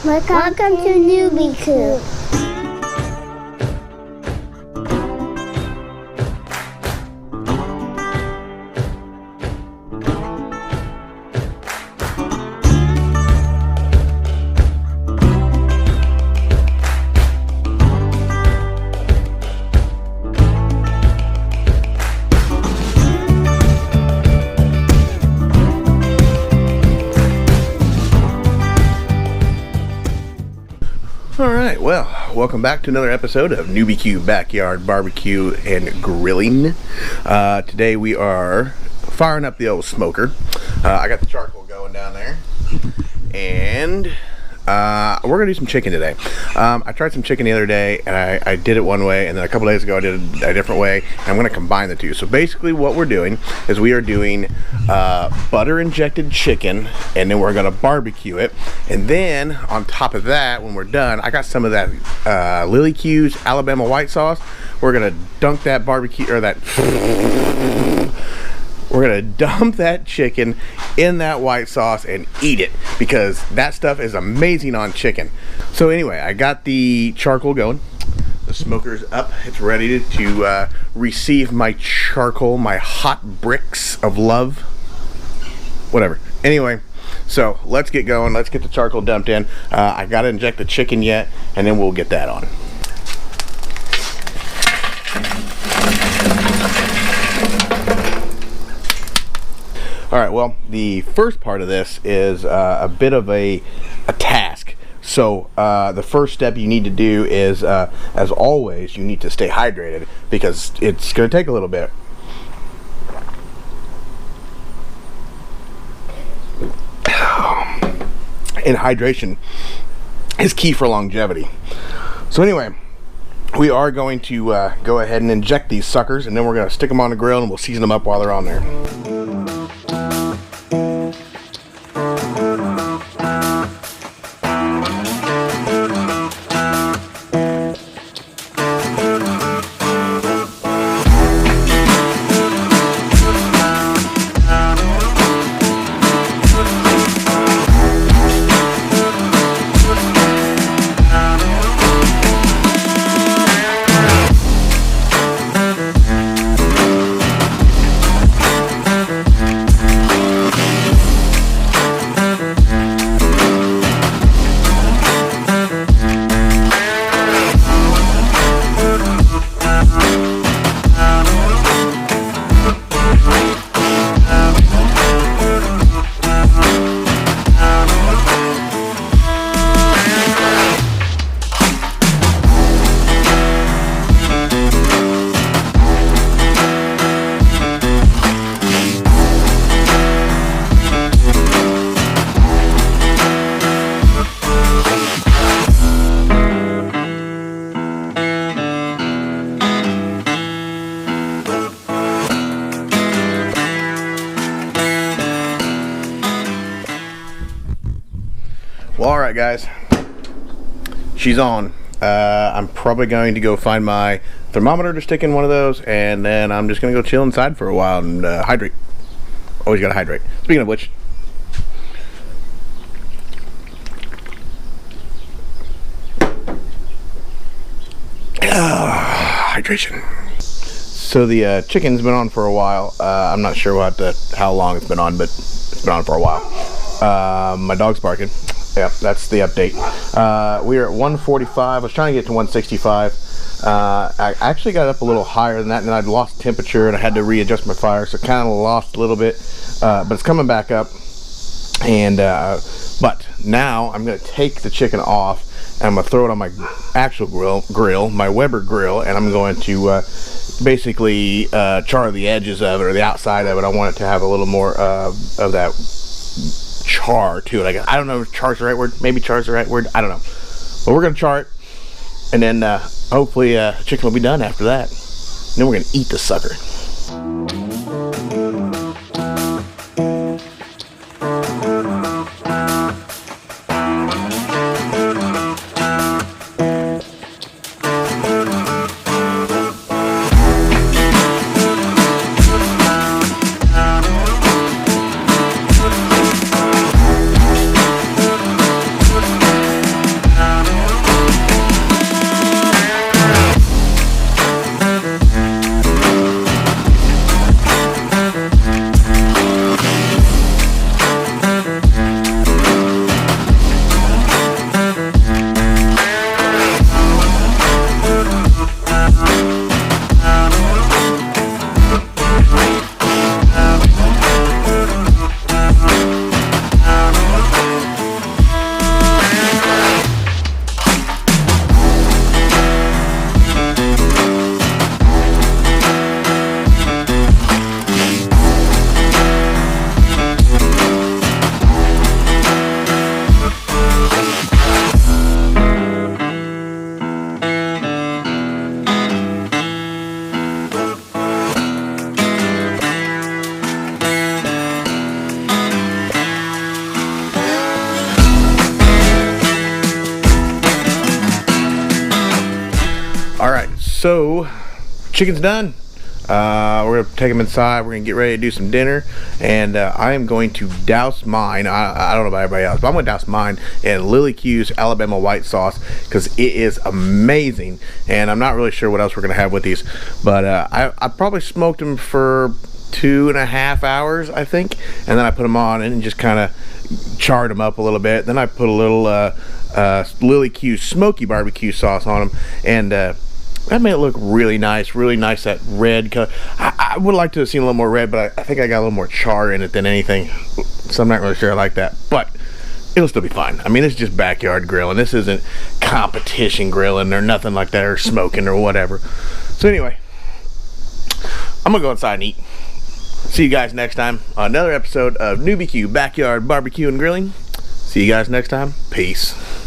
Welcome to NewBQ. Alright, well, welcome back to another episode of NewBQ Backyard Barbecue and Grilling. Today we are firing up the old smoker. I got the charcoal going down there. And we're going to do some chicken today. I tried some chicken the other day, and I did it one way, and then a couple days ago I did it a different way, and I'm going to combine the two. So basically what we're doing is we are doing butter injected chicken, and then we're going to barbecue it. And then on top of that, when we're done, I got some of that Lily Q's Alabama white sauce. We're going to dunk that barbecue, or that... We're gonna dump that chicken in that white sauce and eat it, because that stuff is amazing on chicken. So anyway, I got the charcoal going. The smoker's up. It's ready to receive my charcoal, my hot bricks of love. Whatever. Anyway, so let's get going. Let's get the charcoal dumped in. I gotta inject the chicken yet, and then we'll get that on. Alright, well, the first part of this is a bit of a task. So the first step you need to do is, as always, you need to stay hydrated, because it's going to take a little bit. And hydration is key for longevity. So anyway, we are going to go ahead and inject these suckers, and then we're going to stick them on the grill, and we'll season them up while they're on there. Well, alright guys, she's on. I'm probably going to go find my thermometer to stick in one of those, and then I'm just going to go chill inside for a while and hydrate. Always got to hydrate. Speaking of which, hydration. So the chicken's been on for a while. I'm not sure how long it's been on, but it's been on for a while. My dog's barking. Yeah, that's the update. We are at 145. I was trying to get to 165. I actually got up a little higher than that, and then I'd lost temperature, and I had to readjust my fire, so kind of lost a little bit. But it's coming back up. And but now I'm going to take the chicken off, and I'm going to throw it on my actual grill, my Weber grill, and I'm going to basically char the edges of it, or the outside of it. I want it to have a little more of that char to it. I don't know if char's the right word. Maybe char's the right word. I don't know. But we're going to char it, and then hopefully chicken will be done after that. And then we're going to eat the sucker. So, chicken's done. We're gonna take them inside. We're gonna get ready to do some dinner, and I am going to douse mine. I don't know about everybody else, but I'm gonna douse mine in Lily Q's Alabama white sauce because it is amazing. And I'm not really sure what else we're gonna have with these, but I probably smoked them for 2.5 hours, I think, and then I put them on and just kind of charred them up a little bit. Then I put a little Lily Q smoky barbecue sauce on them, and that made it look really nice, that red color. I would like to have seen a little more red, but I think I got a little more char in it than anything, so I'm not really sure I like that, but it'll still be fine. I mean, it's just backyard grilling. This isn't competition grilling or nothing like that, or smoking or whatever. So anyway, I'm gonna go inside and eat. See you guys next time on another episode of NewBQ Backyard Barbecue and Grilling. See you guys next time. Peace.